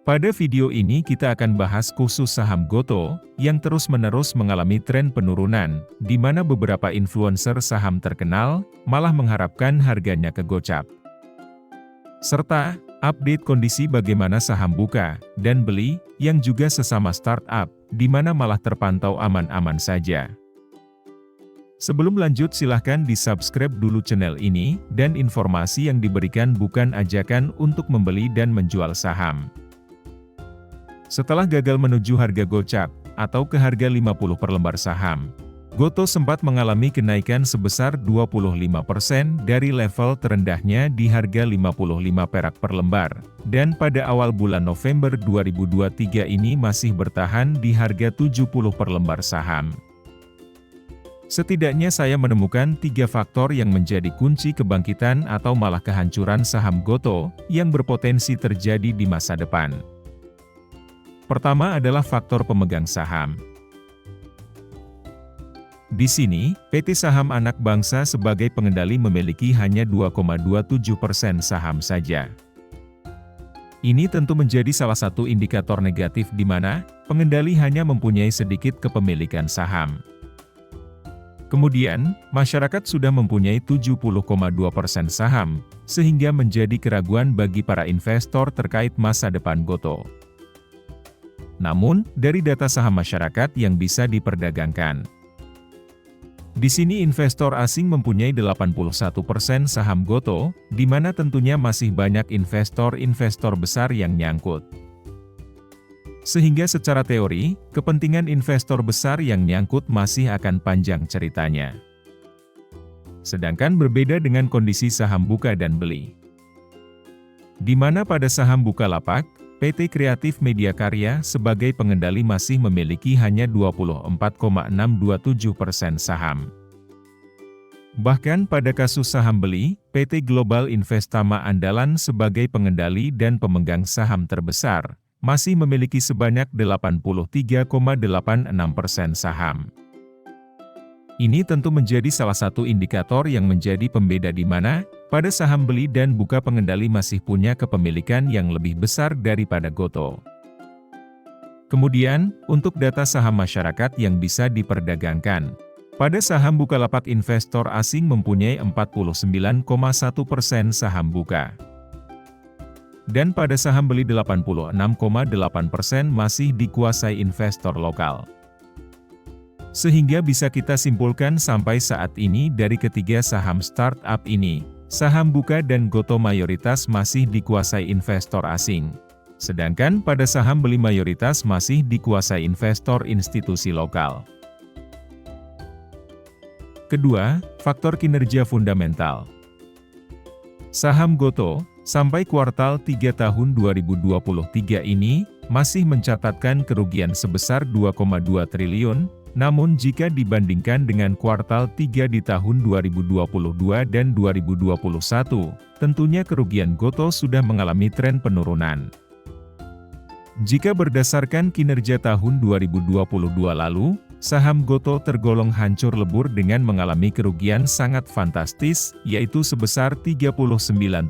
Pada video ini kita akan bahas khusus saham Gotoh, yang terus-menerus mengalami tren penurunan, di mana beberapa influencer saham terkenal, malah mengharapkan harganya kegocap. Serta, update kondisi bagaimana saham buka, dan beli, yang juga sesama startup, di mana malah terpantau aman-aman saja. Sebelum lanjut silahkan di-subscribe dulu channel ini, dan informasi yang diberikan bukan ajakan untuk membeli dan menjual saham. Setelah gagal menuju harga gocap, atau ke harga 50 per lembar saham, Gotoh sempat mengalami kenaikan sebesar 25% dari level terendahnya di harga 55 perak per lembar, dan pada awal bulan November 2023 ini masih bertahan di harga 70 per lembar saham. Setidaknya saya menemukan 3 faktor yang menjadi kunci kebangkitan atau malah kehancuran saham Gotoh, yang berpotensi terjadi di masa depan. Pertama adalah faktor pemegang saham. Di sini, PT Saham Anak Bangsa sebagai pengendali memiliki hanya 2,27% saham saja. Ini tentu menjadi salah satu indikator negatif di mana pengendali hanya mempunyai sedikit kepemilikan saham. Kemudian, masyarakat sudah mempunyai 70,2% saham, sehingga menjadi keraguan bagi para investor terkait masa depan Gotoh. Namun, dari data saham masyarakat yang bisa diperdagangkan. Di sini investor asing mempunyai 81% saham Gotoh, di mana tentunya masih banyak investor-investor besar yang nyangkut. Sehingga secara teori, kepentingan investor besar yang nyangkut masih akan panjang ceritanya. Sedangkan berbeda dengan kondisi saham buka dan beli. Di mana pada saham Bukalapak, PT Kreatif Media Karya sebagai pengendali masih memiliki hanya 24,627% saham. Bahkan pada kasus saham beli, PT Global Investama Andalan sebagai pengendali dan pemegang saham terbesar, masih memiliki sebanyak 83,86% saham. Ini tentu menjadi salah satu indikator yang menjadi pembeda di mana, pada saham beli dan buka pengendali masih punya kepemilikan yang lebih besar daripada Gotoh. Kemudian, untuk data saham masyarakat yang bisa diperdagangkan. Pada saham Bukalapak investor asing mempunyai 49,1% saham buka. Dan pada saham beli 86,8% masih dikuasai investor lokal. Sehingga bisa kita simpulkan sampai saat ini dari ketiga saham startup ini, saham buka dan Gotoh mayoritas masih dikuasai investor asing. Sedangkan pada saham beli mayoritas masih dikuasai investor institusi lokal. Kedua, faktor kinerja fundamental. Saham Gotoh, sampai kuartal 3 tahun 2023 ini, masih mencatatkan kerugian sebesar 2,2 triliun, namun jika dibandingkan dengan kuartal 3 di tahun 2022 dan 2021, tentunya kerugian Gotoh sudah mengalami tren penurunan. Jika berdasarkan kinerja tahun 2022 lalu, saham Gotoh tergolong hancur lebur dengan mengalami kerugian sangat fantastis, yaitu sebesar 39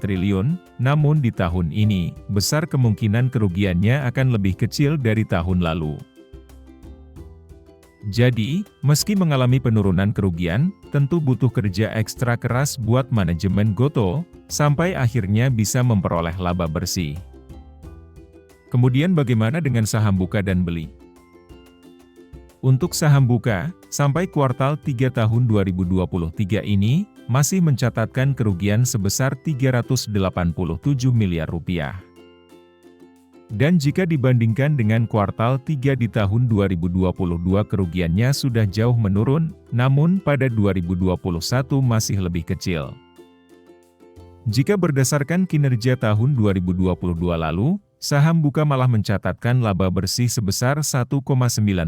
triliun, namun di tahun ini, besar kemungkinan kerugiannya akan lebih kecil dari tahun lalu. Jadi, meski mengalami penurunan kerugian, tentu butuh kerja ekstra keras buat manajemen Gotoh, sampai akhirnya bisa memperoleh laba bersih. Kemudian bagaimana dengan saham buka dan beli? Untuk saham buka, sampai kuartal 3 tahun 2023 ini, masih mencatatkan kerugian sebesar 387 miliar rupiah. Dan jika dibandingkan dengan kuartal 3 di tahun 2022 kerugiannya sudah jauh menurun, namun pada 2021 masih lebih kecil. Jika berdasarkan kinerja tahun 2022 lalu, saham buka malah mencatatkan laba bersih sebesar 1,9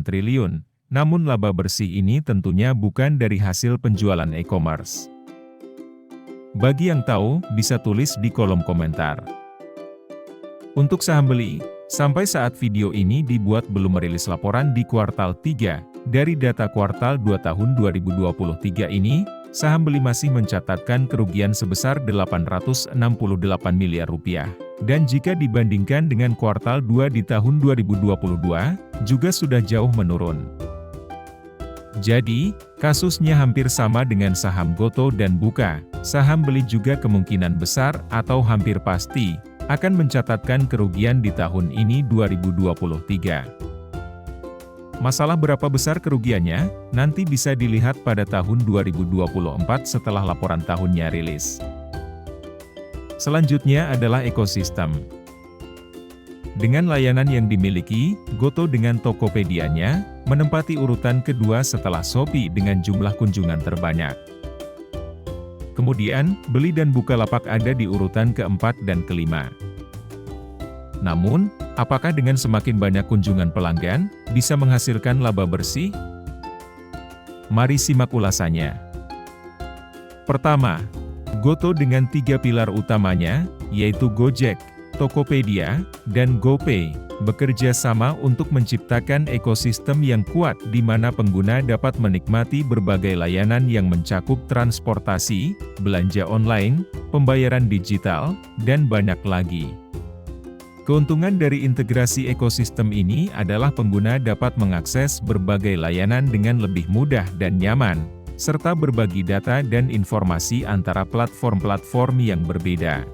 triliun, namun laba bersih ini tentunya bukan dari hasil penjualan e-commerce. Bagi yang tahu, bisa tulis di kolom komentar. Untuk saham beli, sampai saat video ini dibuat belum merilis laporan di kuartal 3, dari data kuartal 2 tahun 2023 ini, saham beli masih mencatatkan kerugian sebesar 868 miliar rupiah. Dan jika dibandingkan dengan kuartal 2 di tahun 2022, juga sudah jauh menurun. Jadi, kasusnya hampir sama dengan saham Gotoh dan Bukalapak. Saham beli juga kemungkinan besar atau hampir pasti akan mencatatkan kerugian di tahun ini 2023. Masalah berapa besar kerugiannya, nanti bisa dilihat pada tahun 2024 setelah laporan tahunnya rilis. Selanjutnya adalah ekosistem. Dengan layanan yang dimiliki, Gotoh dengan Tokopedia-nya menempati urutan kedua setelah Shopee dengan jumlah kunjungan terbanyak. Kemudian, Beli dan Bukalapak ada di urutan keempat dan kelima. Namun, apakah dengan semakin banyak kunjungan pelanggan, bisa menghasilkan laba bersih? Mari simak ulasannya. Pertama, Gotoh dengan 3 pilar utamanya, yaitu Gojek, Tokopedia, dan GoPay, bekerja sama untuk menciptakan ekosistem yang kuat di mana pengguna dapat menikmati berbagai layanan yang mencakup transportasi, belanja online, pembayaran digital, dan banyak lagi. Keuntungan dari integrasi ekosistem ini adalah pengguna dapat mengakses berbagai layanan dengan lebih mudah dan nyaman, serta berbagi data dan informasi antara platform-platform yang berbeda.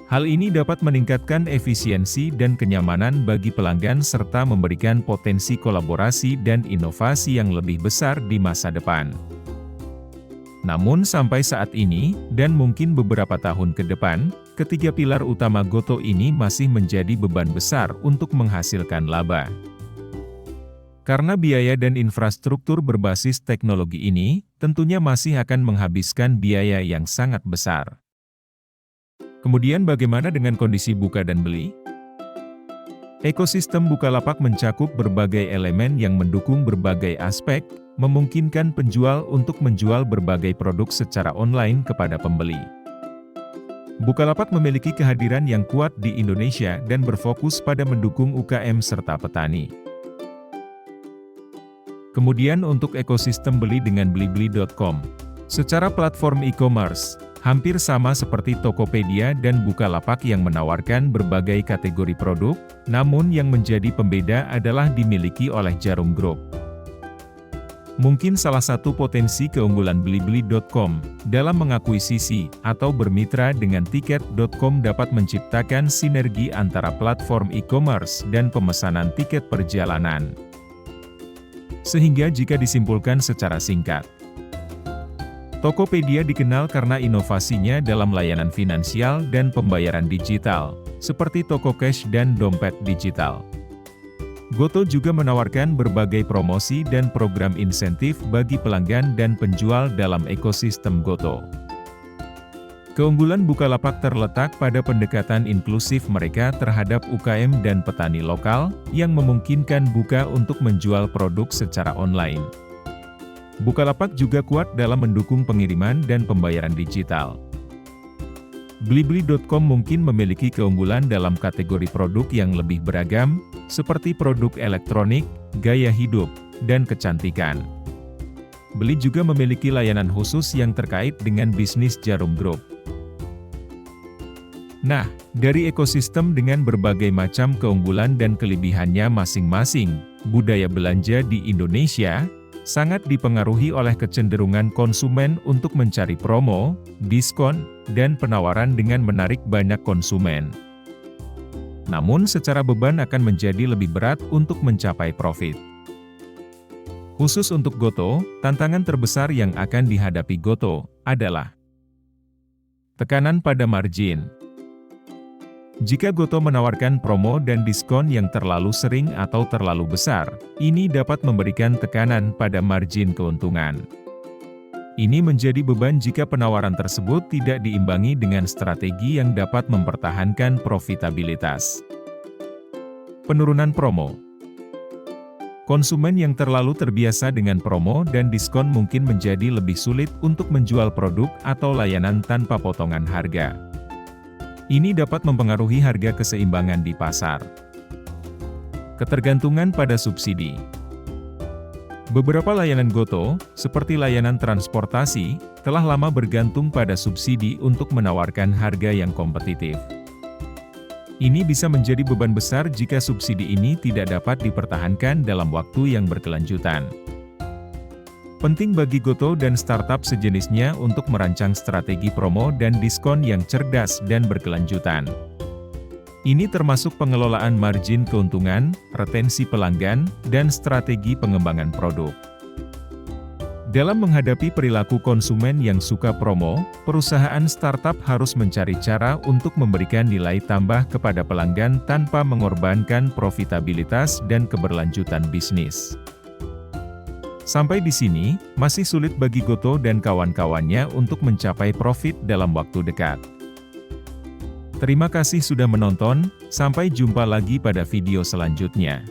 Hal ini dapat meningkatkan efisiensi dan kenyamanan bagi pelanggan serta memberikan potensi kolaborasi dan inovasi yang lebih besar di masa depan. Namun sampai saat ini, dan mungkin beberapa tahun ke depan, ketiga pilar utama Gotoh ini masih menjadi beban besar untuk menghasilkan laba. Karena biaya dan infrastruktur berbasis teknologi ini, tentunya masih akan menghabiskan biaya yang sangat besar. Kemudian bagaimana dengan kondisi buka dan beli? Ekosistem Bukalapak mencakup berbagai elemen yang mendukung berbagai aspek, memungkinkan penjual untuk menjual berbagai produk secara online kepada pembeli. Bukalapak memiliki kehadiran yang kuat di Indonesia dan berfokus pada mendukung UKM serta petani. Kemudian untuk ekosistem beli dengan Blibli.com. Secara platform e-commerce, hampir sama seperti Tokopedia dan Bukalapak yang menawarkan berbagai kategori produk, namun yang menjadi pembeda adalah dimiliki oleh Djarum Group. Mungkin salah satu potensi keunggulan Blibli.com dalam mengakuisisi atau bermitra dengan Tiket.com dapat menciptakan sinergi antara platform e-commerce dan pemesanan tiket perjalanan. Sehingga jika disimpulkan secara singkat, Tokopedia dikenal karena inovasinya dalam layanan finansial dan pembayaran digital, seperti Toko Cash dan dompet digital. Gotoh juga menawarkan berbagai promosi dan program insentif bagi pelanggan dan penjual dalam ekosistem Gotoh. Keunggulan Bukalapak terletak pada pendekatan inklusif mereka terhadap UKM dan petani lokal, yang memungkinkan buka untuk menjual produk secara online. Bukalapak juga kuat dalam mendukung pengiriman dan pembayaran digital. Blibli.com mungkin memiliki keunggulan dalam kategori produk yang lebih beragam, seperti produk elektronik, gaya hidup, dan kecantikan. Beli juga memiliki layanan khusus yang terkait dengan bisnis Djarum Group. Nah, dari ekosistem dengan berbagai macam keunggulan dan kelebihannya masing-masing, budaya belanja di Indonesia sangat dipengaruhi oleh kecenderungan konsumen untuk mencari promo, diskon, dan penawaran dengan menarik banyak konsumen. Namun secara beban akan menjadi lebih berat untuk mencapai profit. Khusus untuk Gotoh, tantangan terbesar yang akan dihadapi Gotoh adalah tekanan pada margin. Jika Gotoh menawarkan promo dan diskon yang terlalu sering atau terlalu besar, ini dapat memberikan tekanan pada margin keuntungan. Ini menjadi beban jika penawaran tersebut tidak diimbangi dengan strategi yang dapat mempertahankan profitabilitas. Penurunan promo. Konsumen yang terlalu terbiasa dengan promo dan diskon mungkin menjadi lebih sulit untuk menjual produk atau layanan tanpa potongan harga. Ini dapat mempengaruhi harga keseimbangan di pasar. Ketergantungan pada subsidi. Beberapa layanan Gotoh, seperti layanan transportasi, telah lama bergantung pada subsidi untuk menawarkan harga yang kompetitif. Ini bisa menjadi beban besar jika subsidi ini tidak dapat dipertahankan dalam waktu yang berkelanjutan. Penting bagi Gotoh dan startup sejenisnya untuk merancang strategi promo dan diskon yang cerdas dan berkelanjutan. Ini termasuk pengelolaan margin keuntungan, retensi pelanggan, dan strategi pengembangan produk. Dalam menghadapi perilaku konsumen yang suka promo, perusahaan startup harus mencari cara untuk memberikan nilai tambah kepada pelanggan tanpa mengorbankan profitabilitas dan keberlanjutan bisnis. Sampai di sini, masih sulit bagi Gotoh dan kawan-kawannya untuk mencapai profit dalam waktu dekat. Terima kasih sudah menonton, sampai jumpa lagi pada video selanjutnya.